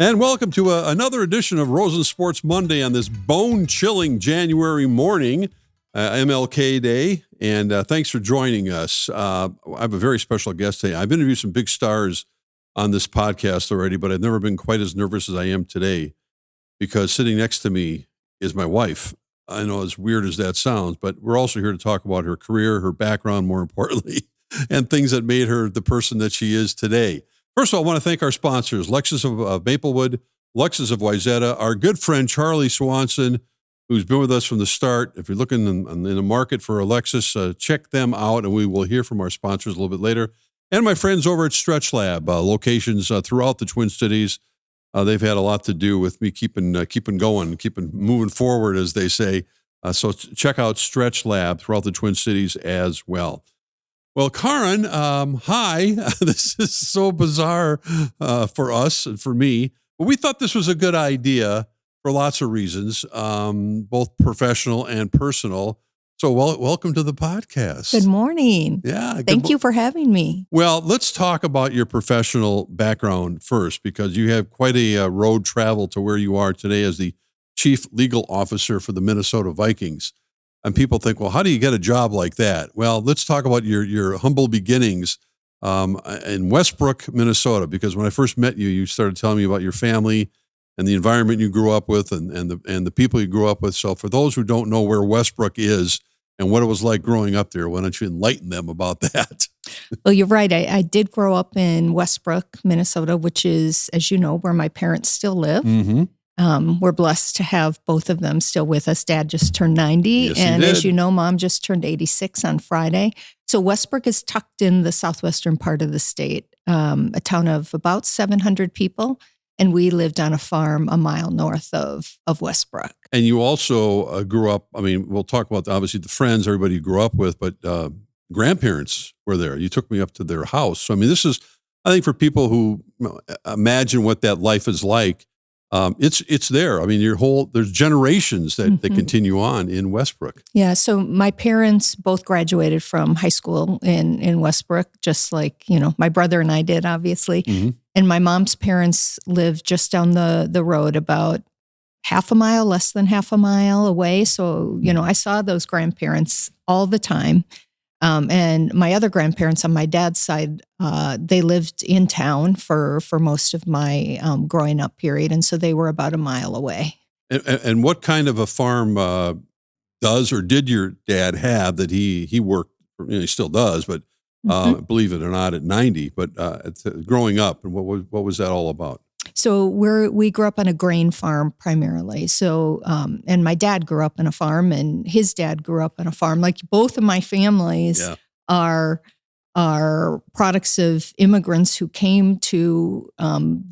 And welcome to another edition of Rosen Sports Monday on this bone-chilling January morning, MLK Day. And thanks for joining us. I have a very special guest today. I've interviewed some big stars on this podcast already, but I've never been quite as nervous as I am today because sitting next to me is my wife. I know, as weird as that sounds, but we're also here to talk about her career, her background, more importantly, and things that made her the person that she is today. First of all, I want to thank our sponsors, Lexus of Maplewood, Lexus of Wayzata, our good friend Charlie Swanson, who's been with us from the start. If you're looking in the market for a Lexus, check them out, and we will hear from our sponsors a little bit later. And my friends over at Stretch Lab, locations throughout the Twin Cities. They've had a lot to do with me keeping going, keeping moving forward, as they say. So check out Stretch Lab throughout the Twin Cities as well. Well, Karin, hi. This is so bizarre for us and for me, but we thought this was a good idea for lots of reasons, both professional and personal. So welcome to the podcast. Good morning. Yeah. Thank you for having me. Well, let's talk about your professional background first, because you have quite a road travel to where you are today as the Chief Legal Officer for the Minnesota Vikings. And people think, well, how do you get a job like that? Well, let's talk about your humble beginnings in Westbrook, Minnesota, because when I first met you, you started telling me about your family and the environment you grew up with and the people you grew up with. So for those who don't know where Westbrook is and what it was like growing up there, why don't you enlighten them about that? Well, you're right. I did grow up in Westbrook, Minnesota, which is, as you know, where my parents still live. Mm-hmm. We're blessed to have both of them still with us. Dad just turned 90, Yes, and he did. as you know, Mom just turned 86 on Friday. So Westbrook is tucked in the southwestern part of the state, a town of about 700 people, and we lived on a farm a mile north of Westbrook. And you also grew up, I mean, we'll talk about obviously the friends, everybody you grew up with, but grandparents were there. You took me up to their house. So, I mean, this is, I think for people who imagine what that life is like, it's there. I mean, there's generations that continue on in Westbrook. Yeah. So my parents both graduated from high school in Westbrook, just like, my brother and I did, obviously. Mm-hmm. And my mom's parents lived just down the road, about less than half a mile away. So, I saw those grandparents all the time. And my other grandparents on my dad's side, they lived in town for most of my growing up period. And so they were about a mile away. And what kind of a farm does or did your dad have that he worked, he still does, but believe it or not, at 90, but growing up, and what was that all about? So we grew up on a grain farm primarily. So, and my dad grew up on a farm, and his dad grew up on a farm. Like both of my families are products of immigrants who came to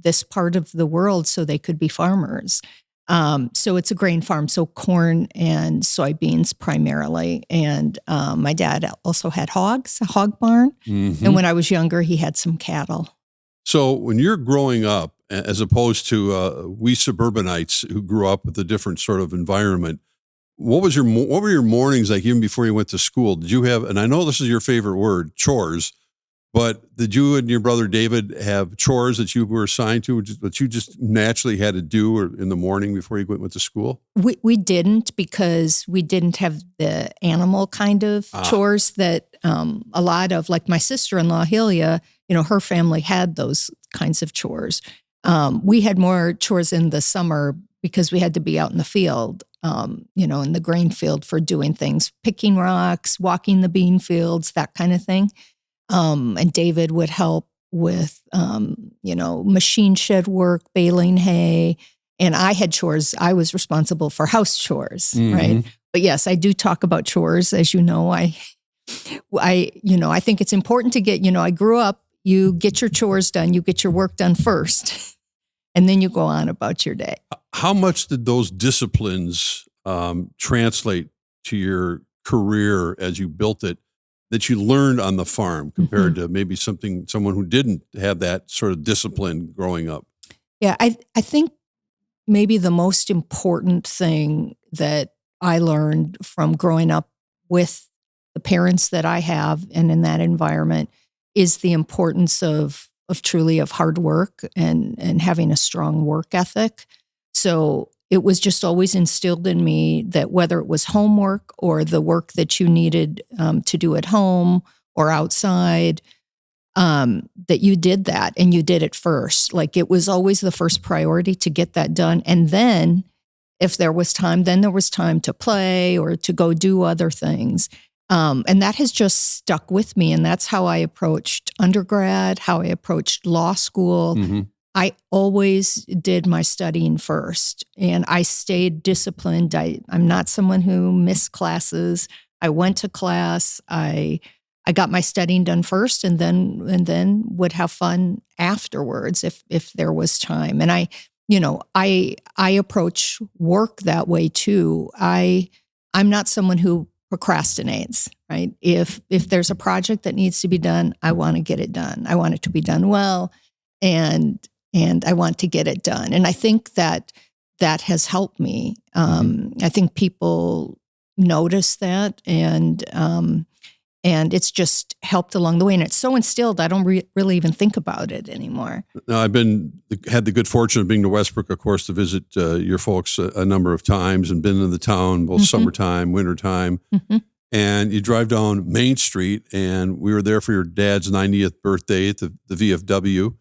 this part of the world so they could be farmers. So it's a grain farm, so corn and soybeans primarily. And my dad also had hogs, a hog barn. Mm-hmm. And when I was younger, he had some cattle. So when you're growing up, as opposed to we suburbanites who grew up with a different sort of environment, what were your mornings like even before you went to school? Did you have, and I know this is your favorite word, chores, but did you and your brother David have chores that you were assigned to, that you just naturally had to do in the morning before you went to school? We didn't, because we didn't have the animal kind of chores that a lot of, like my sister-in-law, Helia, her family had those kinds of chores. We had more chores in the summer because we had to be out in the field, in the grain field for doing things, picking rocks, walking the bean fields, that kind of thing. And David would help with, machine shed work, baling hay. And I had chores. I was responsible for house chores, right? But yes, I do talk about chores. As you know, I think it's important to get, I grew up, you get your chores done, you get your work done first, and then you go on about your day. How much did those disciplines translate to your career as you built it, that you learned on the farm compared to maybe someone who didn't have that sort of discipline growing up? Yeah, I think maybe the most important thing that I learned from growing up with the parents that I have and in that environment is the importance of truly of hard work and having a strong work ethic. So it was just always instilled in me that whether it was homework or the work that you needed to do at home or outside, that you did that and you did it first. Like it was always the first priority to get that done. And then if there was time, then there was time to play or to go do other things. And that has just stuck with me. And that's how I approached undergrad, how I approached law school. Mm-hmm. I always did my studying first and I stayed disciplined. I'm not someone who missed classes. I went to class. I got my studying done first and then would have fun afterwards if there was time. And I approach work that way too. I'm not someone who procrastinates, right? If there's a project that needs to be done, I want to get it done. I want it to be done well and I want to get it done. And I think that has helped me. I think people notice that and it's just helped along the way. And it's so instilled, I don't really even think about it anymore. Now, I've had the good fortune of being to Westbrook, of course, to visit your folks a number of times and been in the town, both summertime, wintertime. And you drive down Main Street, and we were there for your dad's 90th birthday at the VFW.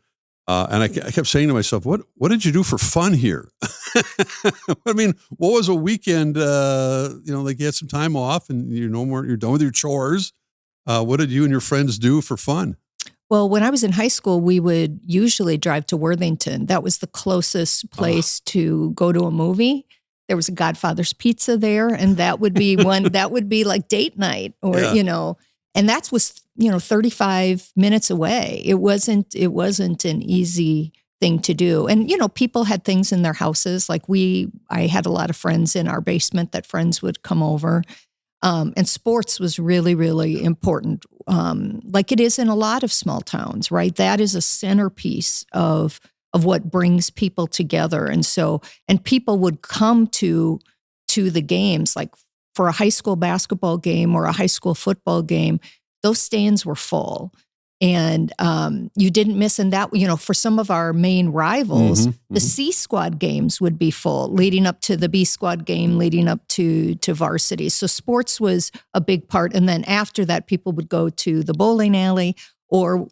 And I kept saying to myself, what did you do for fun here? I mean, what was a weekend, like you had some time off and you're done with your chores. What did you and your friends do for fun? Well, when I was in high school, we would usually drive to Worthington. That was the closest place to go to a movie. There was a Godfather's Pizza there, and that would be that would be like date night or, and that was, 35 minutes away. It wasn't an easy thing to do. And, people had things in their houses. Like I had a lot of friends in our basement that friends would come over. And sports was really, really important, like it is in a lot of small towns, right? That is a centerpiece of what brings people together. And people would come to the games, like for a high school basketball game or a high school football game, those stands were full. And you didn't miss, and that, for some of our main rivals, the C squad games would be full, leading up to the B squad game, leading up to varsity. So sports was a big part. And then after that, people would go to the bowling alley, or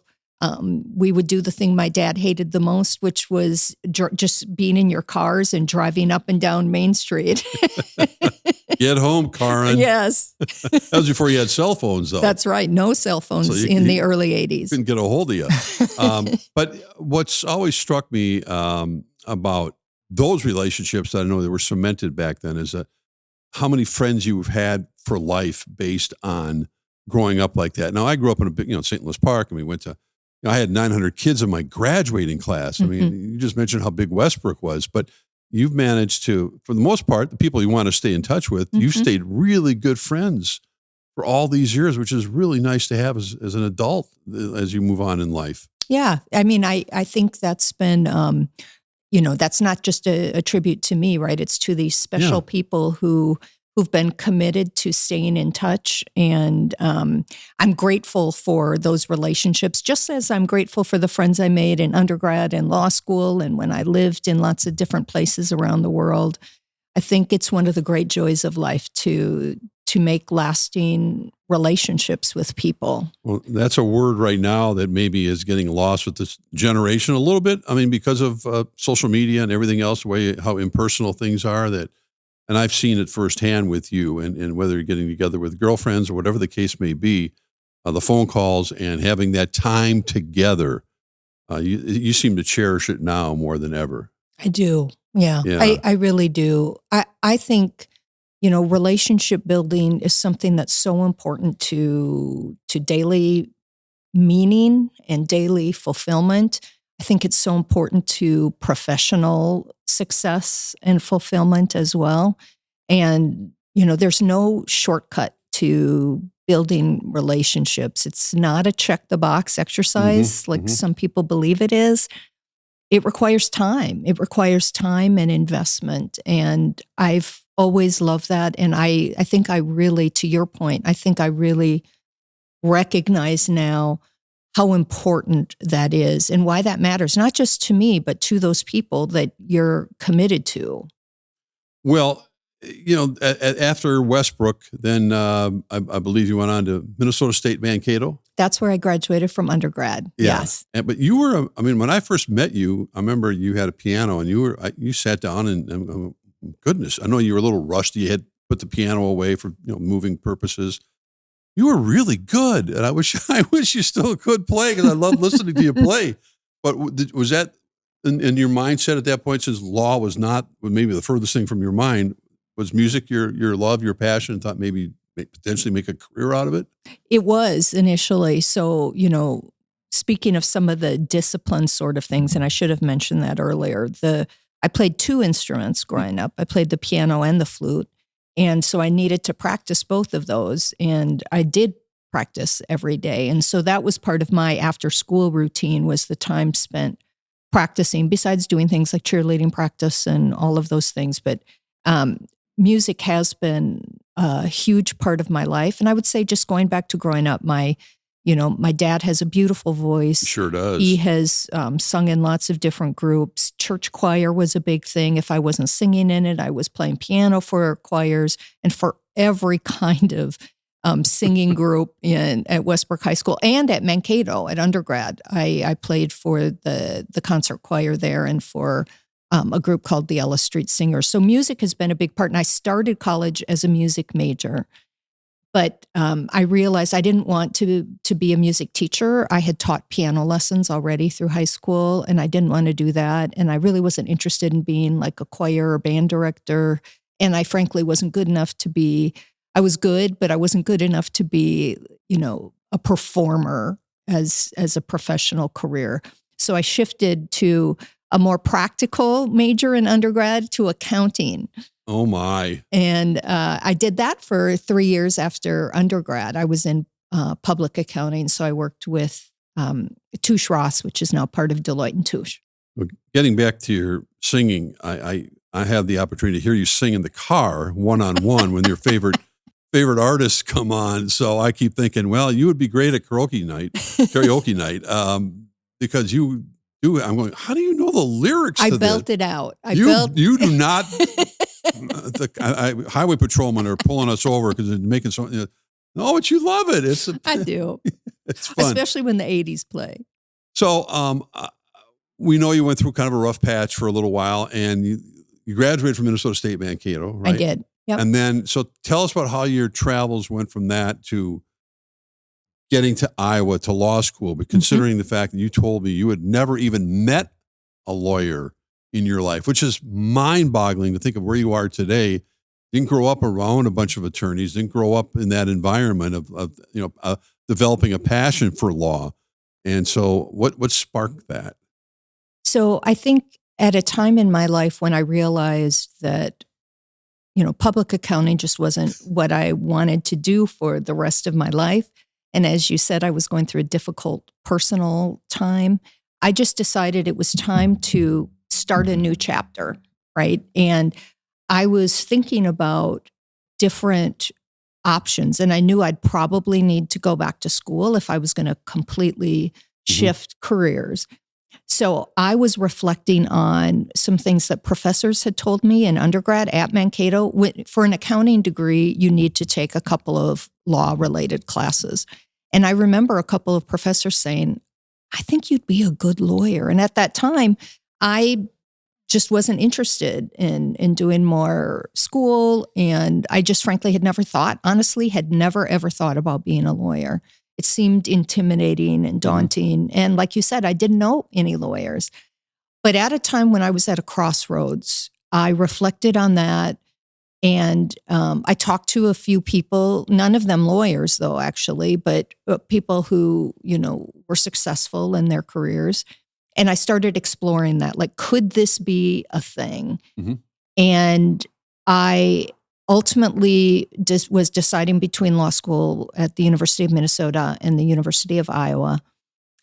we would do the thing my dad hated the most, which was just being in your cars and driving up and down Main Street. Get home, Karin. Yes. That was before you had cell phones, though. That's right. No cell phones in the early 80s. Couldn't get a hold of you. But what's always struck me about those relationships that I know that were cemented back then is how many friends you've had for life based on growing up like that. Now, I grew up in a big, St. Louis Park, and we went to, I had 900 kids in my graduating class. I mean, you just mentioned how big Westbrook was, but you've managed to, for the most part, the people you want to stay in touch with, you've stayed really good friends for all these years, which is really nice to have as an adult as you move on in life. Yeah. I mean, I think that's been, that's not just a tribute to me, right? It's to these special people who've been committed to staying in touch. And I'm grateful for those relationships, just as I'm grateful for the friends I made in undergrad and law school and when I lived in lots of different places around the world. I think it's one of the great joys of life to make lasting relationships with people. Well, that's a word right now that maybe is getting lost with this generation a little bit. I mean, because of social media and everything else, the way how impersonal things are, and I've seen it firsthand with you, and whether you're getting together with girlfriends or whatever the case may be, the phone calls and having that time together, you seem to cherish it now more than ever. I do. Yeah. I really do. I think, relationship building is something that's so important to daily meaning and daily fulfillment. I think it's so important to professional success and fulfillment as well. And, there's no shortcut to building relationships. It's not a check the box exercise like some people believe it is. It requires time. It requires time and investment. And I've always loved that. And I think I really, to your point, I think I really recognize now how important that is and why that matters, not just to me, but to those people that you're committed to. Well, after Westbrook, then I believe you went on to Minnesota State Mankato. That's where I graduated from undergrad. Yeah. Yes. But you were, when I first met you, I remember you had a piano and you sat down and goodness, I know you were a little rusty. You had put the piano away for, moving purposes. You were really good. And I wish you still could play because I love listening to you play. But was that in your mindset at that point, since law was not maybe the furthest thing from your mind, was music your love, your passion, and thought maybe potentially make a career out of it? It was initially. So, speaking of some of the discipline sort of things, and I should have mentioned that earlier, I played 2 instruments growing up. I played the piano and the flute. And so I needed to practice both of those. And I did practice every day. And so that was part of my after school routine, was the time spent practicing, besides doing things like cheerleading practice and all of those things. But music has been a huge part of my life. And I would say, just going back to growing up, my dad has a beautiful voice. Sure does. He has sung in lots of different groups. Church choir was a big thing. If I wasn't singing in it, I was playing piano for choirs and for every kind of singing group at Westbrook High School and at Mankato at undergrad. I played for the concert choir there and for a group called the Ellis Street Singers. So music has been a big part. And I started college as a music major. But I realized I didn't want to be a music teacher. I had taught piano lessons already through high school, and I didn't want to do that. And I really wasn't interested in being like a choir or band director. And I frankly wasn't good enough to be, I was good, but I wasn't good enough to be, a performer as a professional career. So I shifted to a more practical major in undergrad, to accounting. Oh, my. And I did that for 3 years after undergrad. I was in public accounting, so I worked with Touche Ross, which is now part of Deloitte and Touche. Getting back to your singing, I have the opportunity to hear you sing in the car one-on-one when your favorite artists come on. So I keep thinking, well, you would be great at karaoke night, because you do. I'm going, how do you know the lyrics to I this? belted out. You do not. Highway patrolmen are pulling us over because they're making so. No, but you love it. I do. It's fun, especially when the 80s play. So we know you went through kind of a rough patch for a little while, and you graduated from Minnesota State Mankato, right? I did. Yep. And then, so tell us about how your travels went from that to getting to Iowa to law school, but considering the fact that you told me you had never even met a lawyer in your life, which is mind-boggling to think of where you are today. Didn't grow up around a bunch of attorneys, didn't grow up in that environment of developing a passion for law. And so what sparked that? So I think at a time in my life when I realized that, public accounting just wasn't what I wanted to do for the rest of my life. And as you said, I was going through a difficult personal time. I just decided it was time to start a new chapter, right? And I was thinking about different options, and I knew I'd probably need to go back to school if I was going to completely shift careers. So I was reflecting on some things that professors had told me in undergrad at Mankato. For an accounting degree, you need to take a couple of law-related classes. And I remember a couple of professors saying, I think you'd be a good lawyer. And at that time, I just wasn't interested in doing more school. And I just frankly had never ever thought about being a lawyer. It seemed intimidating and daunting. And like you said, I didn't know any lawyers. But at a time when I was at a crossroads, I reflected on that. And I talked to a few people, none of them lawyers though, actually, but people who, were successful in their careers. And I started exploring that, like, could this be a thing? And I ultimately was deciding between law school at the University of Minnesota and the University of Iowa.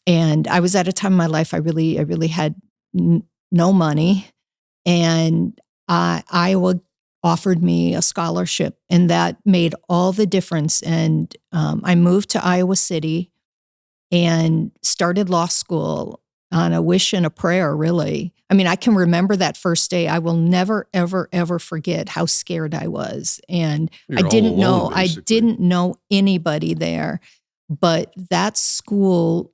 And I was at a time in my life I really had no money. And Iowa offered me a scholarship, and that made all the difference. And I moved to Iowa City and started law school on a wish and a prayer, really. I mean, I can remember that first day. I will never, ever, ever forget how scared I was. And You're all alone, I basically. didn't know anybody there, but that school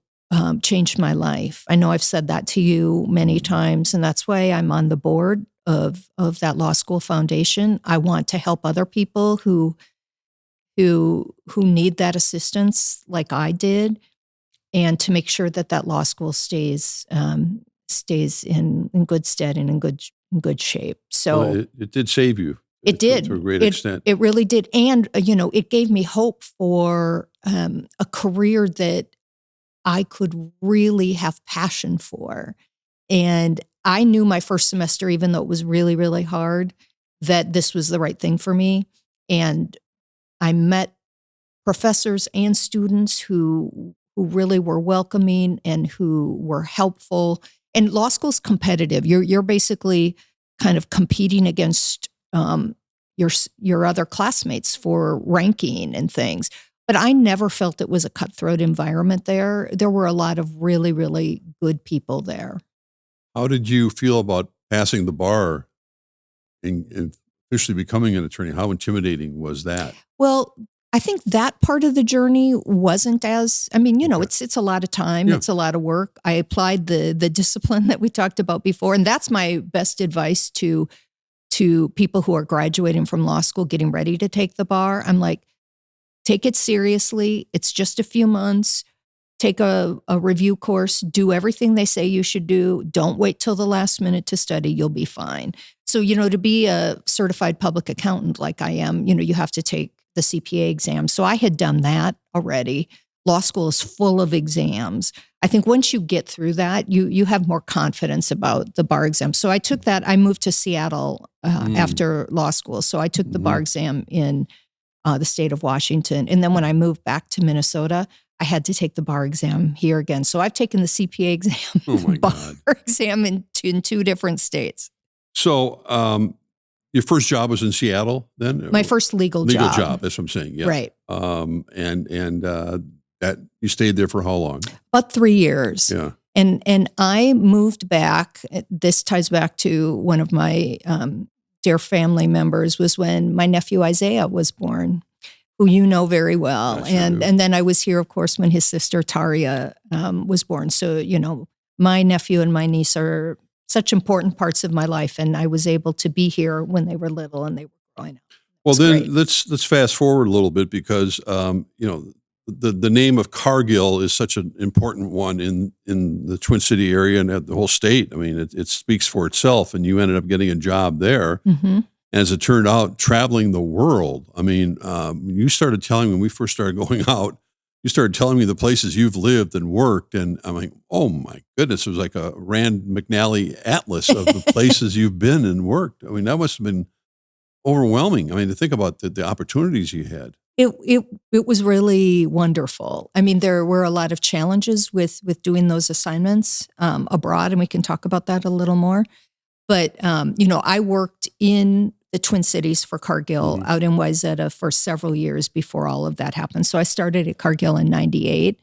changed my life. I know I've said that to you many times, and that's why I'm on the board of that law school foundation. I want to help other people who need that assistance like I did, and to make sure that law school stays in good stead and in good shape. So Well, it did save you. it did to a great extent. It really did, and it gave me hope for a career that I could really have passion for. And I knew my first semester, even though it was really, really hard, that this was the right thing for me. And I met professors and students who really were welcoming and who were helpful. And law school's competitive. You're basically kind of competing against your other classmates for ranking and things. But I never felt it was a cutthroat environment there. There were a lot of really, really good people there. How did you feel about passing the bar and officially becoming an attorney? How intimidating was that? Well, I think that part of the journey wasn't as, it's a lot of time. Yeah. It's a lot of work. I applied the discipline that we talked about before. And that's my best advice to people who are graduating from law school, getting ready to take the bar. I'm like, take it seriously. It's just a few months. Take a review course. Do everything they say you should do. Don't wait till the last minute to study. You'll be fine. So, to be a certified public accountant like I am, you have to take the CPA exam. So I had done that already. Law school is full of exams. I think once you get through that, you have more confidence about the bar exam. So I took that. I moved to Seattle after law school. So I took the bar exam in the state of Washington. And then when I moved back to Minnesota, I had to take the bar exam here again. So I've taken the CPA exam, bar exam in two different states. So your first job was in Seattle then? My first legal job. Legal job, that's what I'm saying, yeah. Right. And that you stayed there for how long? About 3 years. Yeah. And I moved back. This ties back to one of my dear family members, was when my nephew Isaiah was born, who you know very well. And then I was here, of course, when his sister Taria was born. So, my nephew and my niece are such important parts of my life. And I was able to be here when they were little and they were growing up. Well, then let's fast forward a little bit because, the name of Cargill is such an important one in the Twin City area and the whole state. I mean, it speaks for itself, and you ended up getting a job there. Mm-hmm. As it turned out, traveling the world. I mean, you started telling me when we first started going out, you started telling me the places you've lived and worked, and I'm like, oh my goodness, it was like a Rand McNally atlas of the places you've been and worked. I mean, that must have been overwhelming. I mean, to think about the opportunities you had. It was really wonderful. I mean, there were a lot of challenges with doing those assignments abroad, and we can talk about that a little more. But, I worked in the Twin Cities for Cargill out in Wayzata for several years before all of that happened. So I started at Cargill in 98,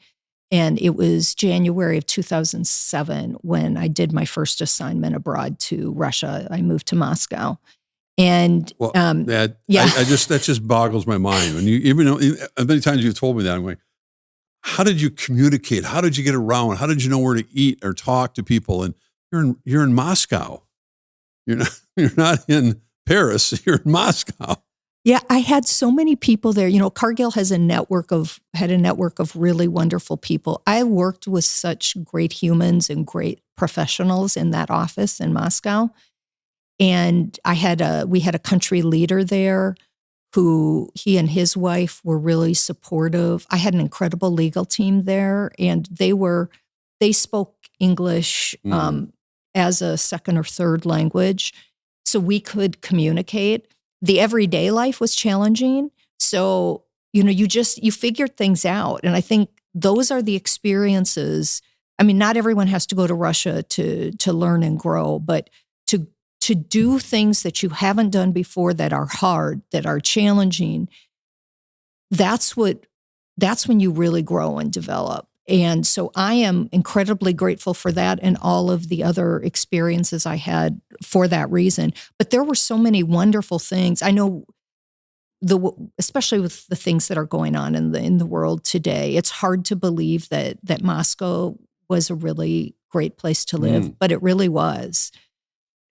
and it was January of 2007 when I did my first assignment abroad to Russia. I moved to Moscow. And that just boggles my mind. When even though many times you've told me that, I'm like, how did you communicate? How did you get around? How did you know where to eat or talk to people? And you're in Moscow. You're not in Paris. You're in Moscow. Yeah, I had so many people there. Cargill had a network of really wonderful people. I worked with such great humans and great professionals in that office in Moscow. And we had a country leader there who he and his wife were really supportive. I had an incredible legal team there, and they spoke English as a second or third language, so we could communicate. The everyday life was challenging, so you figured things out, and I think those are the experiences. I mean, not everyone has to go to Russia to learn and grow, but to do things that you haven't done before that are hard, that are challenging, that's when you really grow and develop. And so I am incredibly grateful for that and all of the other experiences I had for that reason. But there were so many wonderful things. I know especially with the things that are going on in the world today, it's hard to believe that Moscow was a really great place to live, but it really was.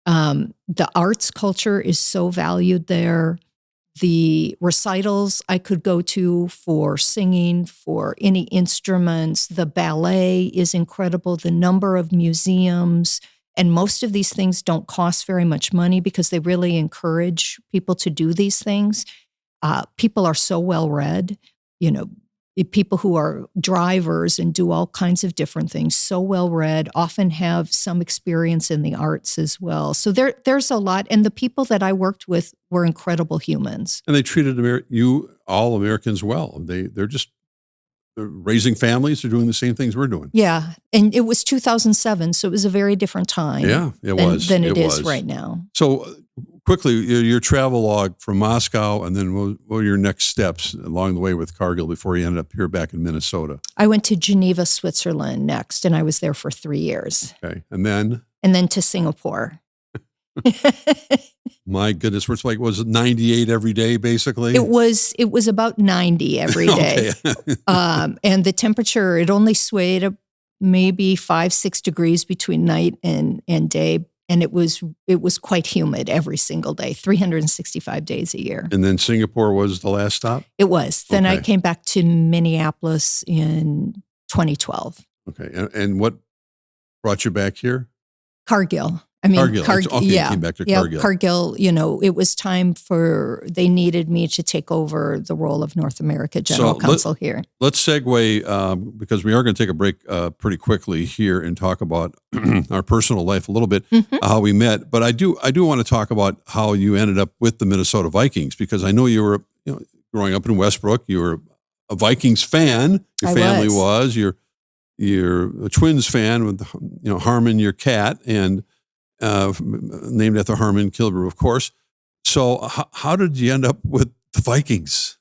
The arts culture is so valued there. The recitals I could go to for singing, for any instruments, the ballet is incredible, the number of museums, and most of these things don't cost very much money because they really encourage people to do these things. People are so well read, people who are drivers and do all kinds of different things, so well read, often have some experience in the arts as well. So there's a lot. And the people that I worked with were incredible humans. And they treated all Americans well. They're raising families. They're doing the same things we're doing. Yeah. And it was 2007. So it was a very different time. Yeah, than it is right now. So quickly, your travel log from Moscow, and then what were your next steps along the way with Cargill before you ended up here back in Minnesota? I went to Geneva, Switzerland next, and I was there for 3 years. Okay. And then? And then to Singapore. My goodness, was it 98 every day, basically? It was about 90 every day. And the temperature, it only swayed maybe 5-6 degrees between night and day. And it was quite humid every single day, 365 days a year. And then Singapore was the last stop? It was. Then I came back to Minneapolis in 2012. Okay. And what brought you back here? Cargill. Cargill. Yeah. You came back to Cargill. Yeah, Cargill, it was time they needed me to take over the role of North America General Counsel here. Let's segue, because we are going to take a break pretty quickly here and talk about our personal life a little bit, how we met. But I do want to talk about how you ended up with the Minnesota Vikings, because I know you were, growing up in Westbrook, you were a Vikings fan. Your family was. You're a Twins fan with, Harmon, your cat, and named after Harmon Killebrew, of course. So how did you end up with the Vikings?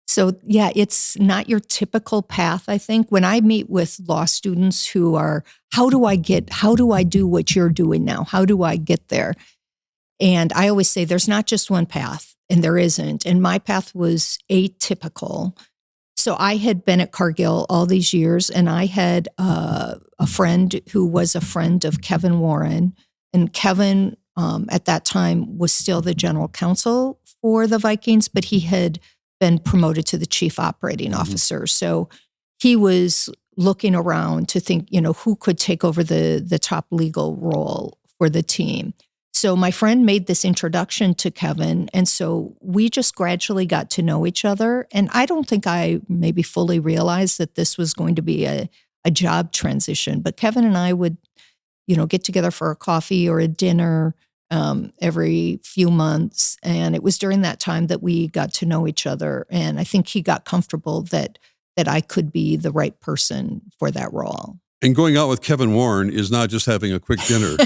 So, yeah, it's not your typical path, I think. When I meet with law students who are, how do I do what you're doing now? How do I get there? And I always say there's not just one path, and there isn't. And my path was atypical. So I had been at Cargill all these years, and I had a friend who was a friend of Kevin Warren. And Kevin, at that time, was still the general counsel for the Vikings, but he had been promoted to the chief operating officer. So he was looking around to think, who could take over the top legal role for the team. So my friend made this introduction to Kevin, and so we just gradually got to know each other. And I don't think I maybe fully realized that this was going to be a job transition, but Kevin and I would get together for a coffee or a dinner every few months. And it was during that time that we got to know each other. And I think he got comfortable that I could be the right person for that role. And going out with Kevin Warren is not just having a quick dinner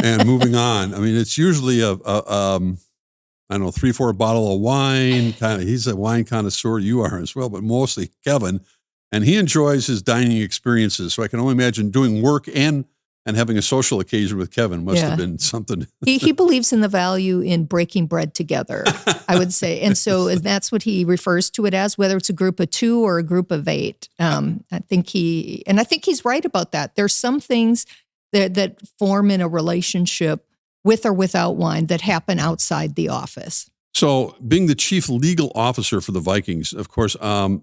and moving on. I mean, it's usually a 3-4 bottle of wine. He's a wine connoisseur. You are as well, but mostly Kevin. And he enjoys his dining experiences. So I can only imagine doing work and having a social occasion with Kevin must have been something. He believes in the value in breaking bread together, I would say. And so that's what he refers to it as, whether it's a group of 2 or a group of 8. I think he's right about that. There's some things that form in a relationship with or without wine that happen outside the office. So being the chief legal officer for the Vikings, of course, when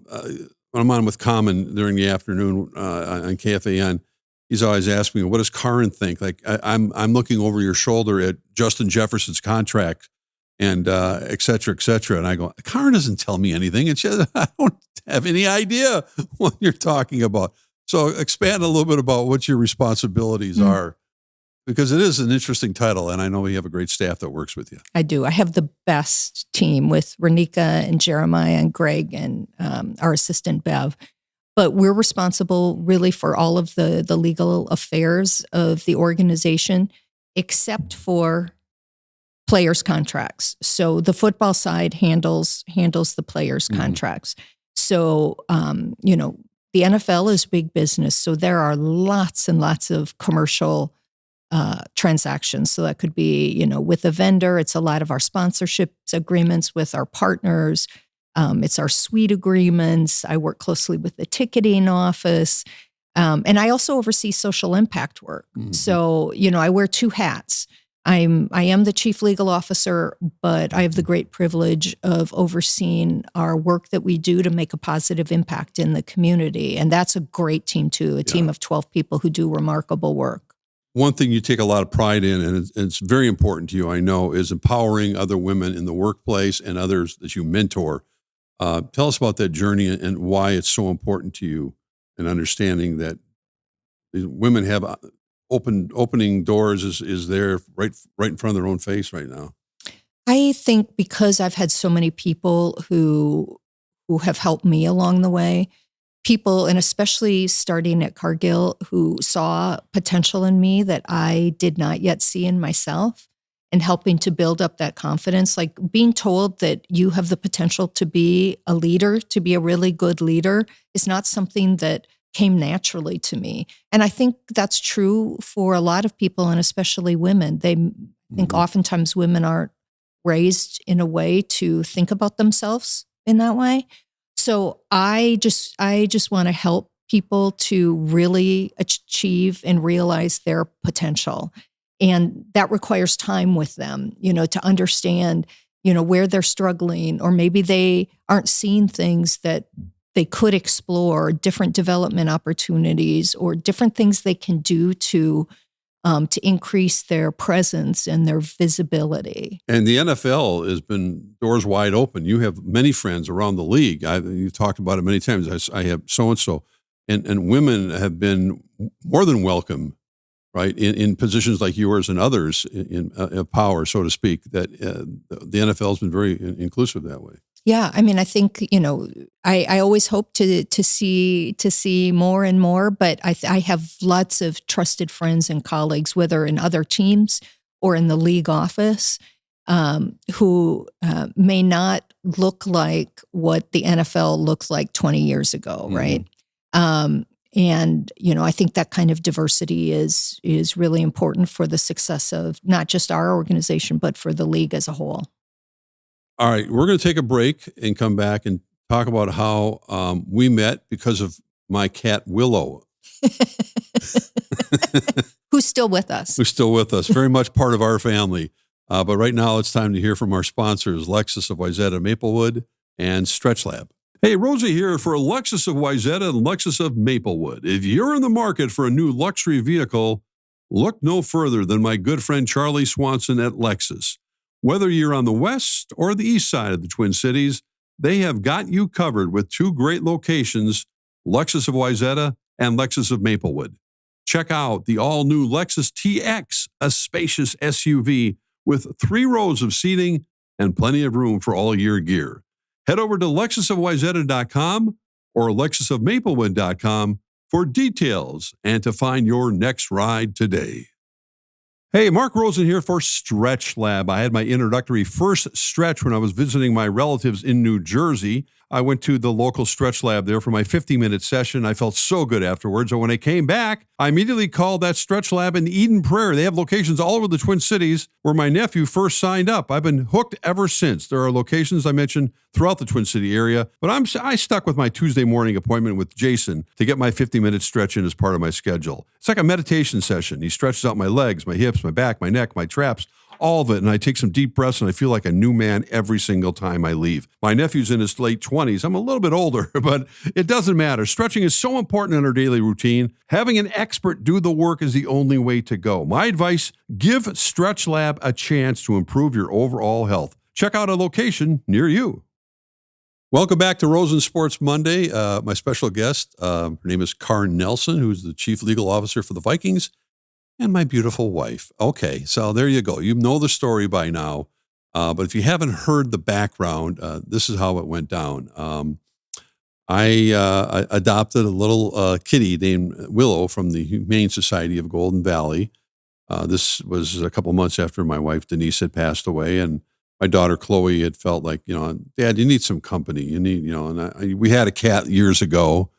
I'm on with Common during the afternoon on KFAN, he's always asking me, what does Karin think? Like, I'm looking over your shoulder at Justin Jefferson's contract and et cetera, et cetera. And I go, Karin doesn't tell me anything. And she says, I don't have any idea what you're talking about. So expand a little bit about what your responsibilities are, because it is an interesting title. And I know you have a great staff that works with you. I do. I have the best team with Renika and Jeremiah and Greg and our assistant Bev. But we're responsible really for all of the legal affairs of the organization, except for players' contracts. So the football side handles the players' contracts. So, the NFL is big business, so there are lots and lots of commercial transactions. So that could be, with a vendor. It's a lot of our sponsorships agreements with our partners. It's our suite agreements. I work closely with the ticketing office. And I also oversee social impact work. Mm-hmm. So, I wear two hats. I am the Chief Legal Officer, but I have the great privilege of overseeing our work that we do to make a positive impact in the community. And that's a great team, too, a team of 12 people who do remarkable work. One thing you take a lot of pride in, and it's very important to you, I know, is empowering other women in the workplace and others that you mentor. Tell us about that journey and why it's so important to you, and understanding that women have opening doors is there right in front of their own face right now. I think because I've had so many people who have helped me along the way, people, and especially starting at Cargill, who saw potential in me that I did not yet see in myself, and helping to build up that confidence, like being told that you have the potential to be a leader, to be a really good leader, is not something that came naturally to me. And I think that's true for a lot of people, and especially women. I think oftentimes women aren't raised in a way to think about themselves in that way. So I just want to help people to really achieve and realize their potential. And that requires time with them, to understand, where they're struggling, or maybe they aren't seeing things that they could explore, different development opportunities, or different things they can do to increase their presence and their visibility. And the NFL has been doors wide open. You have many friends around the league. You've talked about it many times. I have so-and-so. And women have been more than welcome, right, in positions like yours and others in power, so to speak, that the NFL has been very inclusive that way. Yeah, I mean, I think, I always hope to see more and more, but I have lots of trusted friends and colleagues, whether in other teams or in the league office, who may not look like what the NFL looked like 20 years ago, right? And, I think that kind of diversity is really important for the success of not just our organization, but for the league as a whole. All right, we're going to take a break and come back and talk about how we met because of my cat, Willow. Who's still with us. Very much part of our family. But right now it's time to hear from our sponsors, Lexus of Wayzata Maplewood and Stretch Lab. Hey, Rosie here for Lexus of Wayzata and Lexus of Maplewood. If you're in the market for a new luxury vehicle, look no further than my good friend Charlie Swanson at Lexus. Whether you're on the west or the east side of the Twin Cities, they have got you covered with two great locations, Lexus of Wayzata and Lexus of Maplewood. Check out the all-new Lexus TX, a spacious SUV with 3 rows of seating and plenty of room for all your gear. Head over to lexusofwayzata.com or lexusofmaplewood.com for details and to find your next ride today. Hey, Mark Rosen here for Stretch Lab. I had my introductory first stretch when I was visiting my relatives in New Jersey. I went to the local Stretch Lab there for my 50-minute session. I felt so good afterwards. So when I came back, I immediately called that Stretch Lab in Eden Prairie. They have locations all over the Twin Cities where my nephew first signed up. I've been hooked ever since. There are locations I mentioned throughout the Twin City area, but I stuck with my Tuesday morning appointment with Jason to get my 50-minute stretch in as part of my schedule. It's like a meditation session. He stretches out my legs, my hips, my back, my neck, my traps, all of it, and I take some deep breaths, and I feel like a new man every single time I leave. My nephew's in his late 20s. I'm a little bit older, but it doesn't matter. Stretching is so important in our daily routine. Having an expert do the work is the only way to go. My advice, give Stretch Lab a chance to improve your overall health. Check out a location near you. Welcome back to Rosen Sports Monday. My special guest, her name is Karin Nelsen, who's the Chief Legal Officer for the Vikings, and my beautiful wife. Okay, so there you go. You know the story by now. But if you haven't heard the background, this is how it went down. I adopted a little kitty named Willow from the Humane Society of Golden Valley. This was a couple months after my wife Denise had passed away, and my daughter Chloe had felt like, Dad, you need some company. You need, and we had a cat years ago.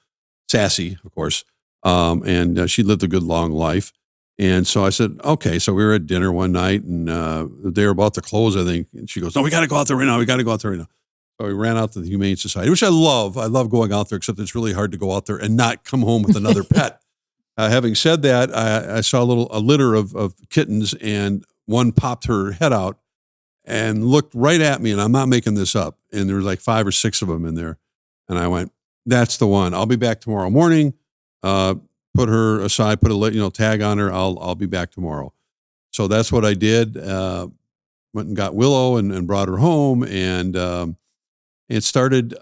sassy, of course. And she lived a good, long life. And so I said, okay. So we were at dinner one night and they were about to close, I think. And she goes, no, we got to go out there right now. We got to go out there right now. So we ran out to the Humane Society, which I love. I love going out there, except it's really hard to go out there and not come home with another pet. Having said that, I saw a litter of kittens, and one popped her head out and looked right at me, and I'm not making this up. And there was like 5 or 6 of them in there. And I went, that's the one. I'll be back tomorrow morning. Put her aside, put a tag on her. I'll be back tomorrow. So that's what I did. Went and got Willow and brought her home. And it started,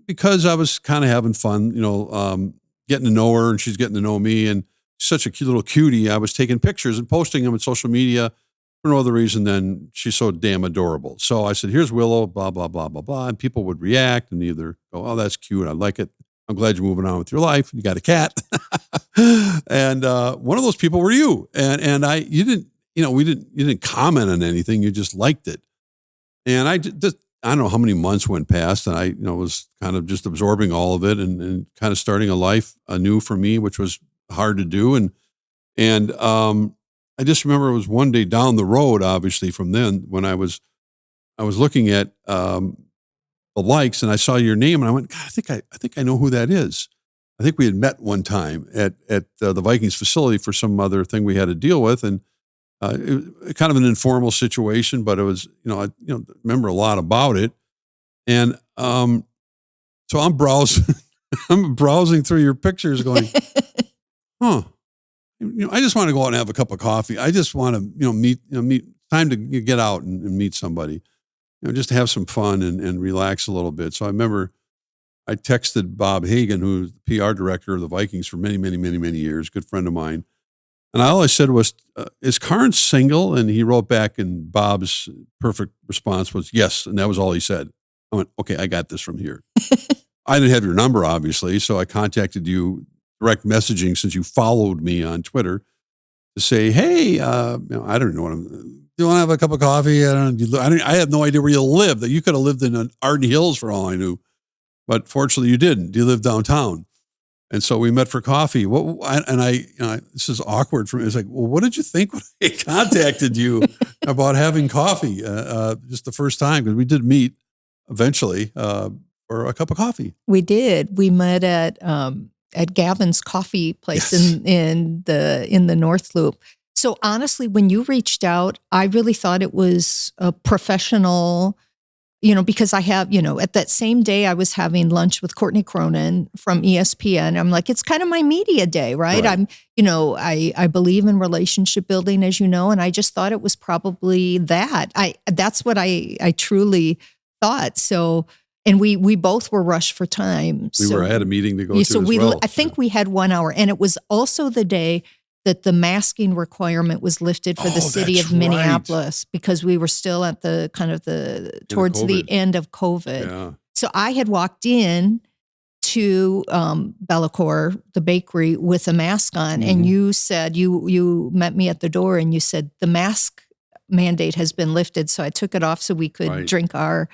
because I was kind of having fun, getting to know her, and she's getting to know me, and such a cute little cutie. I was taking pictures and posting them on social media for no other reason than she's so damn adorable. So I said, here's Willow, blah, blah, blah, blah, blah. And people would react and either go, oh, that's cute. I like it. I'm glad you're moving on with your life. You got a cat. And one of those people were you. And you didn't comment on anything. You just liked it. And I don't know how many months went past, and I was kind of just absorbing all of it and kind of starting a life anew for me, which was hard to do. And I just remember it was one day down the road, obviously from then, when I was looking at the likes, and I saw your name, and I went, God, I think I know who that is. I think we had met one time at the Vikings facility for some other thing we had to deal with, and it was kind of an informal situation, but it was, I remember a lot about it. And so I'm browsing, I'm browsing through your pictures going, huh, I just want to go out and have a cup of coffee. I just want to, meet, time to get out and meet somebody, just to have some fun and relax a little bit. So I remember I texted Bob Hagan, who's the PR director of the Vikings for many, many, many, many years, good friend of mine. And all I said was, is Karin single? And he wrote back, and Bob's perfect response was yes. And that was all he said. I went, okay, I got this from here. I didn't have your number, obviously. So I contacted you direct messaging, since you followed me on Twitter, to say, hey, I don't know do you want to have a cup of coffee? I had no idea where you lived. That you could have lived in Arden Hills for all I knew. But fortunately you didn't. You live downtown. And so we met for coffee. This is awkward for me. It's like, well, what did you think when I contacted you about having coffee? Just the first time, because we did meet eventually for a cup of coffee. We did. We met at Gavin's coffee place, yes, in the North Loop. So honestly, when you reached out, I really thought it was a professional. Because I have, at that same day I was having lunch with Courtney Cronin from ESPN. I'm like, it's kind of my media day, right? I'm, I believe in relationship building, as you know, and I just thought it was probably that. That's what I truly thought. So, and we both were rushed for time. I had a meeting to go to. So I think we had 1 hour, and it was also the day that the masking requirement was lifted for the city of Minneapolis, because we were still at towards the end of COVID. Yeah. So I had walked in to Bellicor, the bakery, with a mask on, and you said, you met me at the door, and you said the mask mandate has been lifted. So I took it off so we could drink our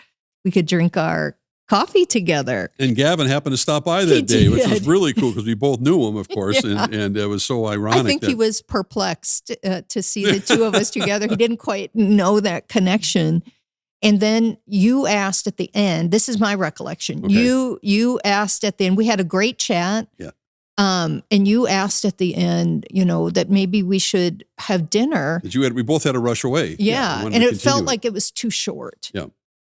coffee together. And Gavin happened to stop by that day, which was really cool, because we both knew him, of course, yeah. and it was so ironic. I think he was perplexed to see the two of us together. He didn't quite know that connection. And then you asked at the end, this is my recollection, okay. You asked at the end, we had a great chat. Yeah. And you asked at the end, that maybe we should have dinner. We both had to rush away. Yeah. And it felt like it was too short. Yeah.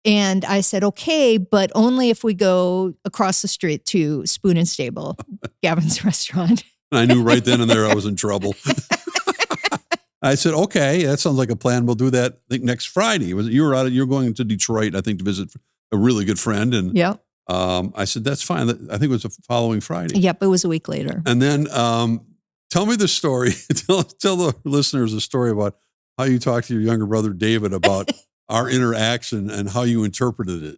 And I said, okay, but only if we go across the street to Spoon and Stable, Gavin's restaurant. And I knew right then and there I was in trouble. I said, okay, that sounds like a plan. We'll do that, I think, next Friday. You were going to Detroit, I think, to visit a really good friend. And yep. I said, that's fine. I think it was the following Friday. Yep, it was a week later. And then tell me the story. tell the listeners the story about how you talked to your younger brother, David, about our interaction and how you interpreted it.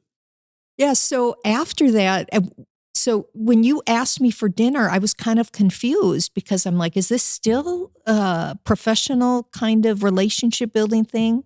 Yeah. So after that, so when you asked me for dinner, I was kind of confused, because I'm like, is this still a professional kind of relationship building thing,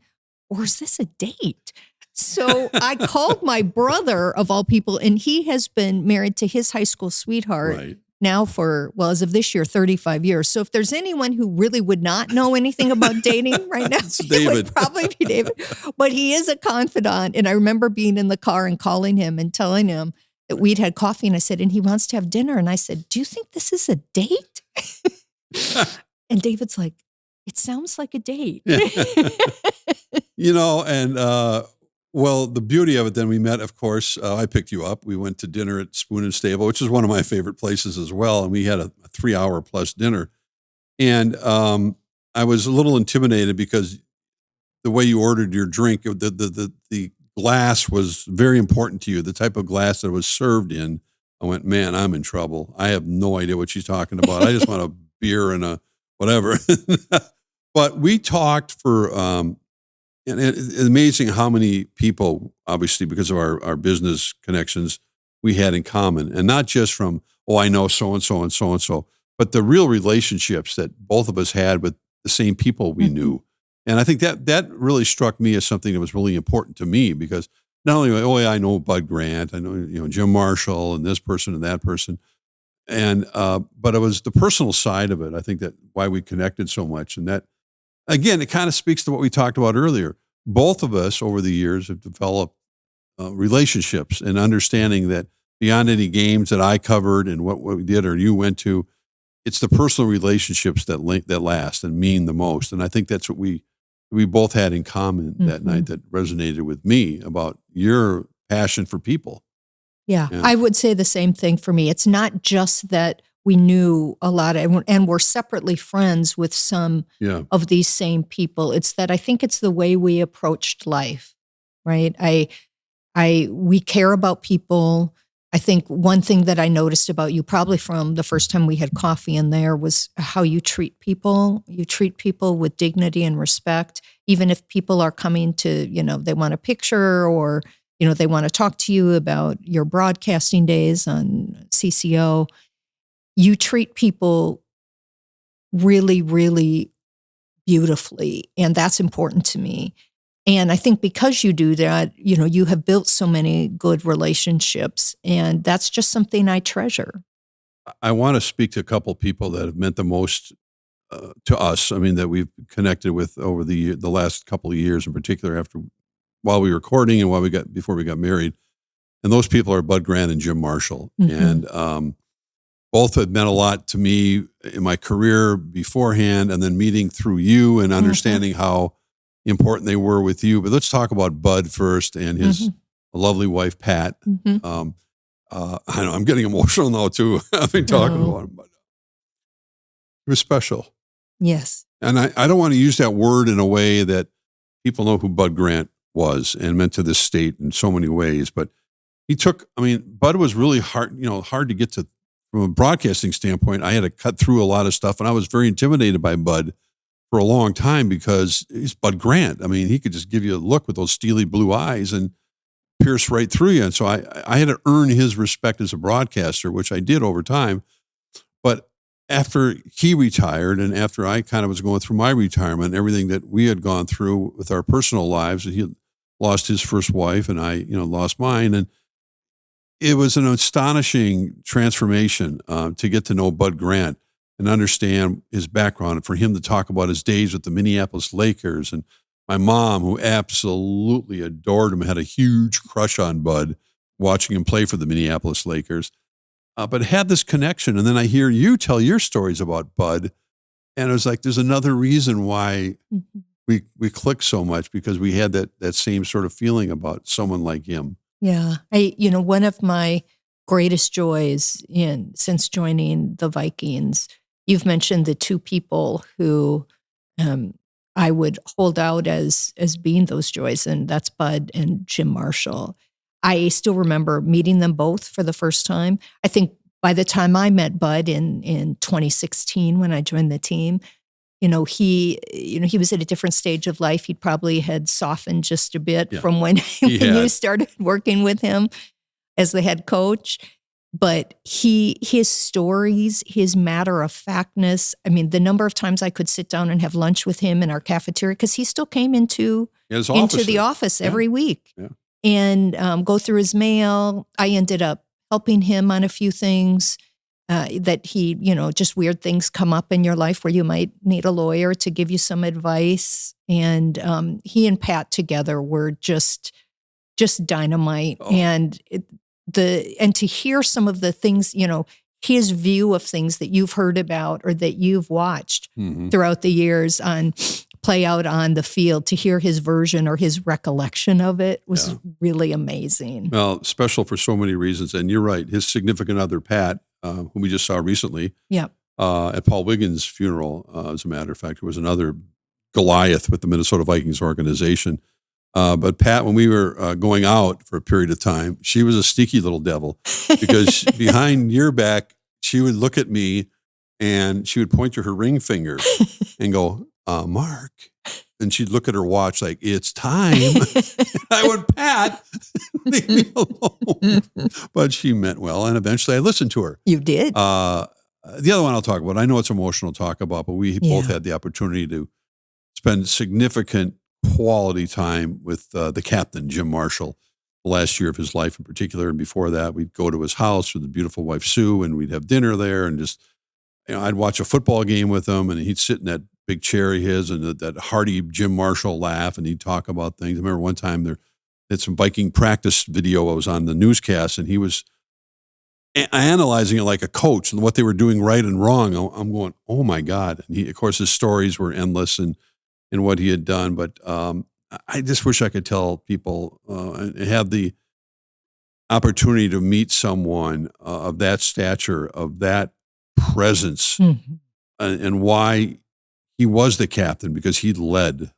or is this a date? So I called my brother, of all people, and he has been married to his high school sweetheart Right. now for, well, as of this year, 35 years. So if there's anyone who really would not know anything about dating right now, It's it David. would probably be David. But he is a confidant. And I remember being in the car and calling him and telling him that we'd had coffee. And I said, and he wants to have dinner. And I said, do you think this is a date? And David's like, it sounds like a date. You know, and well, the beauty of it, then we met, of course, I picked you up. We went to dinner at Spoon and Stable, which is one of my favorite places as well. And we had a 3-hour plus dinner. And I was a little intimidated because the way you ordered your drink, the glass was very important to you, the type of glass that it was served in. I went, man, I'm in trouble. I have no idea what she's talking about. I just want a beer and a whatever. But we talked for, and it's amazing how many people, obviously, because of our business connections, we had in common. And not just from, oh, I know so-and-so and so-and-so, but the real relationships that both of us had with the same people we knew. And I think that really struck me as something that was really important to me, because not only, oh, yeah, I know Bud Grant, I know, Jim Marshall and this person and that person. And, but it was the personal side of it. I think that why we connected so much. And that, again, it kind of speaks to what we talked about earlier. Both of us over the years have developed relationships and understanding that beyond any games that I covered and what we did or you went to, it's the personal relationships that last and mean the most. And I think that's what we both had in common that night that resonated with me about your passion for people. Yeah, I would say the same thing for me. It's not just that we knew a lot and we're separately friends with some of these same people. It's that I think it's the way we approached life, right? We care about people. I think one thing that I noticed about you, probably from the first time we had coffee in there, was how you treat people. You treat people with dignity and respect, even if people are coming to, they want a picture or, they want to talk to you about your broadcasting days on CCO. You treat people really, really beautifully, and that's important to me. And I think because you do that, you have built so many good relationships, and that's just something I treasure. I want to speak to a couple of people that have meant the most to us. I mean, that we've connected with over the last couple of years, in particular, while we were courting and before we got married. And those people are Bud Grant and Jim Marshall, and both have meant a lot to me in my career beforehand, and then meeting through you and understanding how important they were with you. But let's talk about Bud first and his lovely wife, Pat. I know I'm getting emotional now too. I've been talking about him, but it was special. Yes. And I don't want to use that word in a way that people know who Bud Grant was and meant to this state in so many ways. But Bud was really hard, hard to get to from a broadcasting standpoint. I had to cut through a lot of stuff, and I was very intimidated by Bud for a long time because he's Bud Grant. I mean, he could just give you a look with those steely blue eyes and pierce right through you. And so I had to earn his respect as a broadcaster, which I did over time. But after he retired and after I kind of was going through my retirement, everything that we had gone through with our personal lives, he lost his first wife and I, lost mine. And it was an astonishing transformation to get to know Bud Grant and understand his background, and for him to talk about his days with the Minneapolis Lakers. And my mom, who absolutely adored him, had a huge crush on Bud, watching him play for the Minneapolis Lakers, but had this connection. And then I hear you tell your stories about Bud, and it was like, there's another reason why we clicked so much, because we had that same sort of feeling about someone like him. Yeah. One of my greatest joys since joining the Vikings, you've mentioned the two people who I would hold out as being those joys, and that's Bud and Jim Marshall. I still remember meeting them both for the first time. I think by the time I met Bud in 2016 when I joined the team, he was at a different stage of life. He probably had softened just a bit from when you started working with him as the head coach. But his stories, his matter of factness, the number of times I could sit down and have lunch with him in our cafeteria, because he still came into His into the officer. office every week Yeah. and go through his mail. I ended up helping him on a few things that he, just weird things come up in your life where you might need a lawyer to give you some advice. And he and Pat together were just dynamite. Oh. And to hear some of the things, his view of things that you've heard about or that you've watched throughout the years on play out on the field, to hear his version or his recollection of it was really amazing. Well, special for so many reasons. And you're right. His significant other, Pat, whom we just saw recently at Paul Wiggins' funeral, as a matter of fact, who was another Goliath with the Minnesota Vikings organization. But Pat, when we were going out for a period of time, she was a sneaky little devil because behind your back, she would look at me and she would point to her ring finger and go, Mark. And she'd look at her watch like, it's time. I went, Pat, leave me alone. But she meant well. And eventually I listened to her. You did. The other one I'll talk about, I know it's emotional to talk about, but we both had the opportunity to spend significant quality time with the captain, Jim Marshall, the last year of his life in particular. And before that, we'd go to his house with his beautiful wife, Sue, and we'd have dinner there. And just, I'd watch a football game with him, and he'd sit in that big chair of his and that hearty Jim Marshall laugh, and he'd talk about things. I remember one time there had some Viking practice video. I was on the newscast, and he was analyzing it like a coach and what they were doing right and wrong. I'm going, oh my God. And he, of course, his stories were endless and what he had done. But I just wish I could tell people and have the opportunity to meet someone of that stature, of that presence, and why he was the captain, because he led.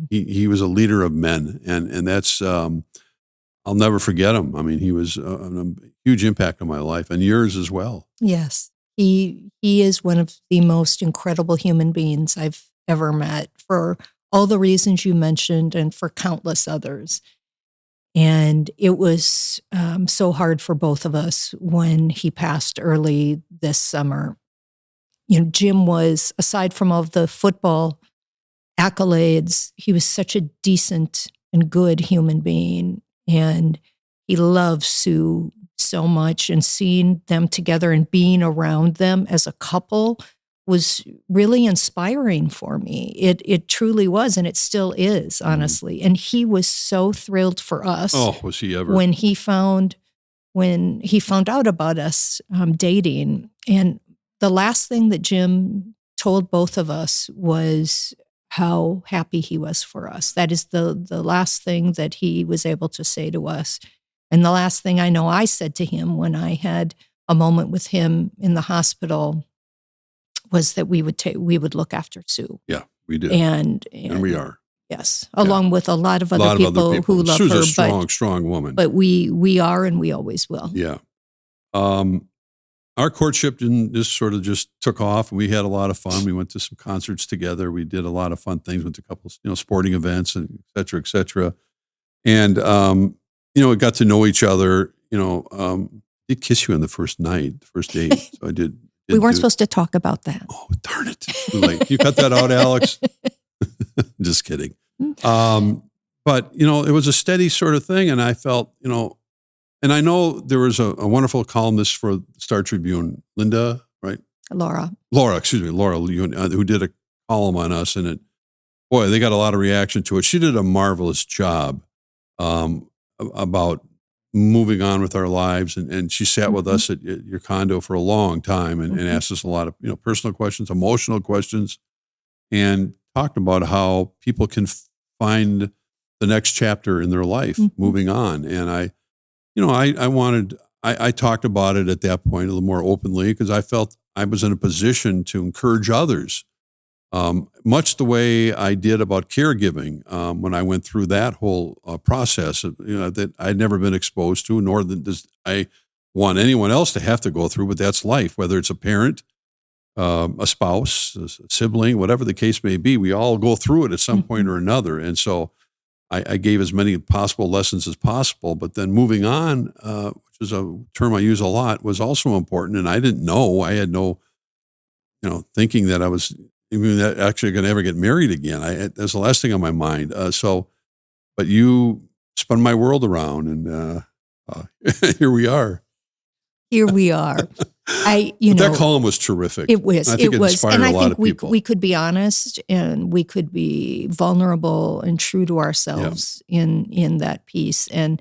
He was a leader of men. And that's, I'll never forget him. I mean, he was a huge impact on my life and yours as well. Yes. He is one of the most incredible human beings I've ever met, for all the reasons you mentioned and for countless others. And it was so hard for both of us when he passed early this summer. Jim was, aside from all of the football accolades, he was such a decent and good human being. And he loved Sue so much, and seeing them together and being around them as a couple was really inspiring for me. It truly was, and it still is, honestly. And he was so thrilled for us. Oh, was he ever? When he found out about us dating. And the last thing that Jim told both of us was how happy he was for us. That is the last thing that he was able to say to us. And the last thing I know I said to him when I had a moment with him in the hospital was that we would look after Sue. Yeah, we did. And we are. Yes, along with a lot of other people who love Sue's her. Sue's a strong woman. But we are, and we always will. Yeah. Our courtship just took off, and we had a lot of fun. We went to some concerts together. We did a lot of fun things, went to a couple, sporting events, and et cetera, et cetera. And, we got to know each other. I did kiss you on the first night, the first date. So I did. We weren't supposed to talk about that. Oh, darn it. Too late. You cut that out, Alex. Just kidding. But, it was a steady sort of thing. And I felt, and I know there was a wonderful columnist for Star Tribune, Linda, right? Laura, who did a column on us. And they got a lot of reaction to it. She did a marvelous job about moving on with our lives. And she sat with us at your condo for a long time and asked us a lot of, personal questions, emotional questions, and talked about how people can find the next chapter in their life moving on. And I talked about it at that point a little more openly because I felt I was in a position to encourage others, much the way I did about caregiving when I went through that whole process, that I'd never been exposed to, nor does I want anyone else to have to go through, but that's life, whether it's a parent, a spouse, a sibling, whatever the case may be. We all go through it at some point or another. And so I gave as many possible lessons as possible, but then moving on, which is a term I use a lot, was also important. And I didn't know, I had no, thinking that I was even actually going to ever get married again. That's the last thing on my mind. So but you spun my world around, and here we are. Here we are. That column was terrific. It was. I think it was, inspired and I a lot think of people. we could be honest, and we could be vulnerable and true to ourselves in that piece. And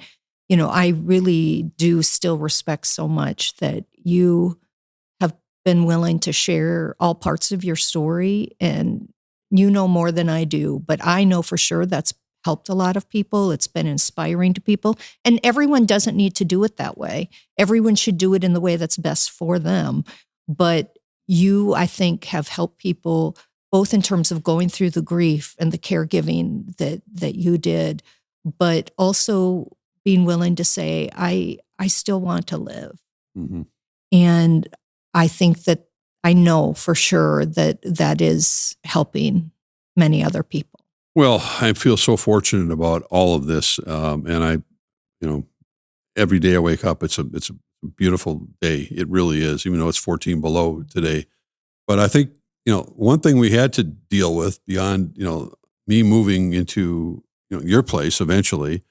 I really do still respect so much that you have been willing to share all parts of your story, and you know more than I do, but I know for sure that's helped a lot of people. It's been inspiring to people, and everyone doesn't need to do it that way. Everyone should do it in the way that's best for them. But you, I think, have helped people both in terms of going through the grief and the caregiving that you did, but also being willing to say, I still want to live. Mm-hmm. And I think that I know for sure that is helping many other people. Well, I feel so fortunate about all of this, and every day I wake up, it's a beautiful day. It really is, even though it's 14 below today. But I think one thing we had to deal with beyond me moving into your place eventually,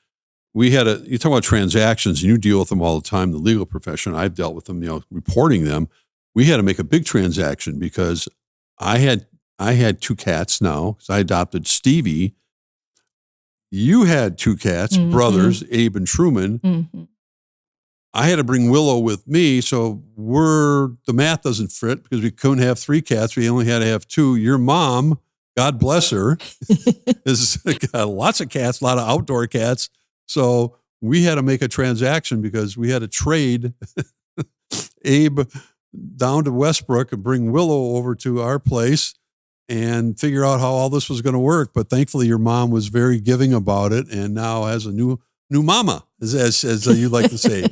we had you talk about transactions, and you deal with them all the time. The legal profession, I've dealt with them, reporting them. We had to make a big transaction because I had 2 cats now because I adopted Stevie. You had 2 cats, mm-hmm. brothers, Abe and Truman. Mm-hmm. I had to bring Willow with me, so the math doesn't fit because we couldn't have 3 cats. We only had to have 2. Your mom, God bless her, has got lots of cats, a lot of outdoor cats. So we had to make a transaction because we had to trade Abe down to Westbrook and bring Willow over to our place and figure out how all this was going to work. But thankfully, your mom was very giving about it, and now has a new mama, as you like to say.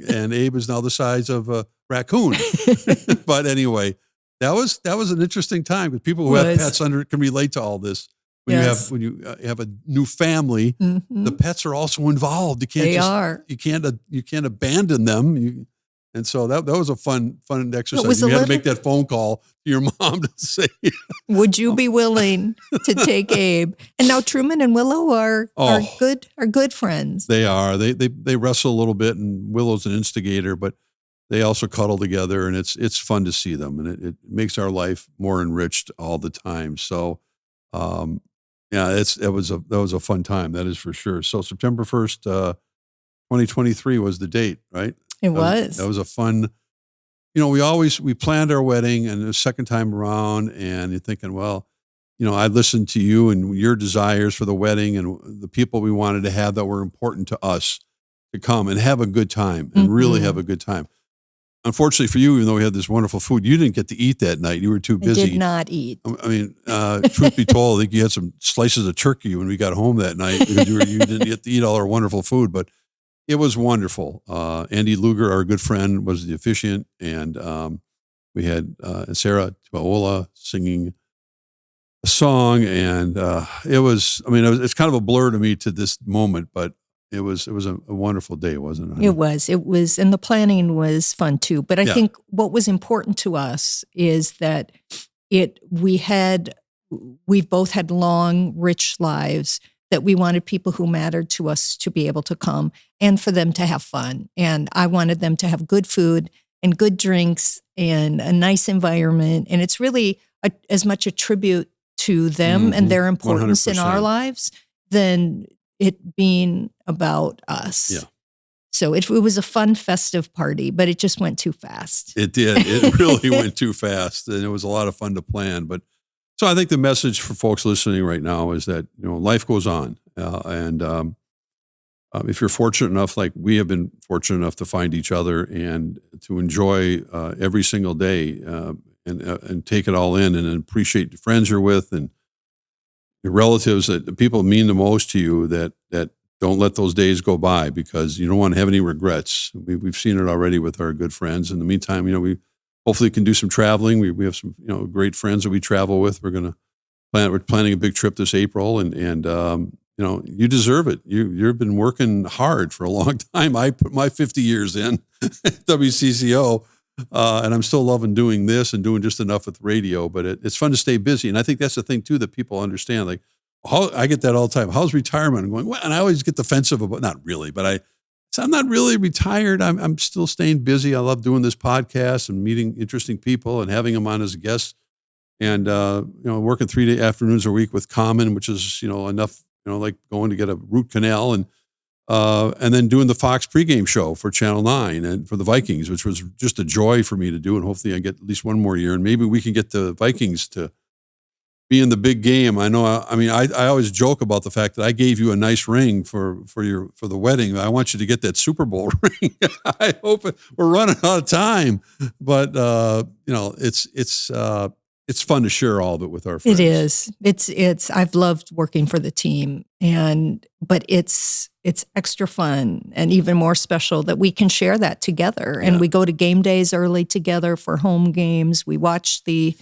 And Abe is now the size of a raccoon. But anyway, that was an interesting time because people who have pets can relate to all this. When you have a new family, mm-hmm. the pets are also involved. You can't abandon them. And so that was a fun exercise. You had to make that phone call to your mom to say, would you be willing to take Abe? And now Truman and Willow are good friends. They are. They wrestle a little bit, and Willow's an instigator, but they also cuddle together, and it's fun to see them, and it makes our life more enriched all the time. So, that was a fun time. That is for sure. So September 1st, 2023 was the date, right? It was. That was a fun, we planned our wedding, and the second time around, and you're thinking, well, I listened to you and your desires for the wedding and the people we wanted to have that were important to us to come and have a good time and really have a good time. Unfortunately for you, even though we had this wonderful food, you didn't get to eat that night. You were too busy. I did not eat. I mean, truth be told, I think you had some slices of turkey when we got home that night because you didn't get to eat all our wonderful food, but it was wonderful. Andy Luger, our good friend, was the officiant, and we had Sarah Tuaola singing a song, and it's kind of a blur to me to this moment, but it was a wonderful day, wasn't it? Honey? It was, and the planning was fun too. But I think what was important to us is that we've both had long, rich lives, that we wanted people who mattered to us to be able to come and for them to have fun. And I wanted them to have good food and good drinks and a nice environment. And it's really as much a tribute to them and their importance 100%. In our lives than it being about us. Yeah. So it was a fun, festive party, but it just went too fast. It did. It really went too fast, and it was a lot of fun to plan. But so I think the message for folks listening right now is that life goes on, and if you're fortunate enough, like we have been fortunate enough to find each other and to enjoy every single day and take it all in and appreciate the friends you're with and your relatives, that the people mean the most to you, that don't let those days go by because you don't want to have any regrets. We've seen it already with our good friends. In the meantime, we hopefully can do some traveling. We have some great friends that we travel with. We're planning a big trip this April, and you deserve it. You've been working hard for a long time. I put my 50 years in WCCO, and I'm still loving doing this and doing just enough with radio. But it's fun to stay busy, and I think that's the thing too that people understand. Like, I get that all the time. How's retirement? I'm going, well, and I always get defensive about, not really, but I'm not really retired. I'm still staying busy. I love doing this podcast and meeting interesting people and having them on as a guest. And, working 3 day afternoons a week with Common, which is, enough, like going to get a root canal and then doing the Fox pregame show for Channel 9 and for the Vikings, which was just a joy for me to do. And hopefully I get at least one more year and maybe we can get the Vikings to be in the big game. I know. I always joke about the fact that I gave you a nice ring for the wedding. I want you to get that Super Bowl ring. I hope we're running out of time, but it's fun to share all of it with our friends. It is. It's. I've loved working for the team, but it's extra fun and even more special that we can share that together. And we go to game days early together for home games. We watch the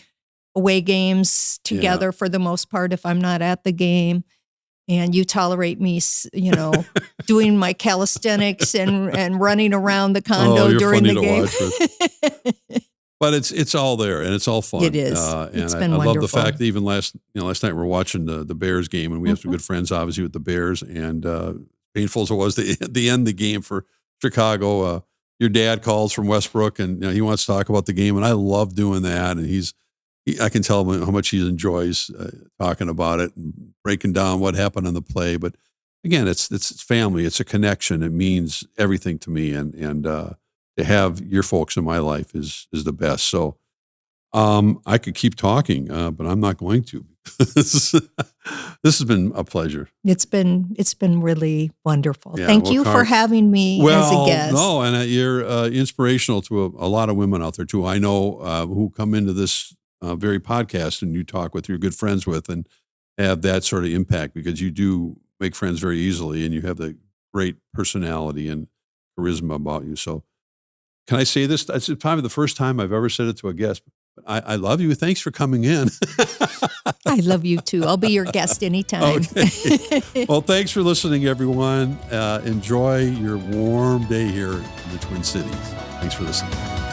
away games together for the most part if I'm not at the game. And you tolerate me, doing my calisthenics and running around the condo during the game. But it's all there and it's all fun. It is. And been I wonderful. love the fact that even last night we're watching the Bears game and we have some good friends obviously with the Bears, and painful as it was the end of the game for Chicago. Your dad calls from Westbrook and he wants to talk about the game, and I love doing that. And I can tell him how much he enjoys talking about it and breaking down what happened on the play. But again, it's family. It's a connection. It means everything to me. And to have your folks in my life is the best. So I could keep talking, but I'm not going to. This has been a pleasure. It's been really wonderful. Thank you for having me as a guest. No, and you're inspirational to a lot of women out there too. I know who come into this very podcast and you talk with, you're good friends with, and have that sort of impact because you do make friends very easily and you have the great personality and charisma about you. So can I say this? It's probably the first time I've ever said it to a guest. I love you. Thanks for coming in. I love you too. I'll be your guest anytime. Okay. Well, thanks for listening, everyone. Enjoy your warm day here in the Twin Cities. Thanks for listening.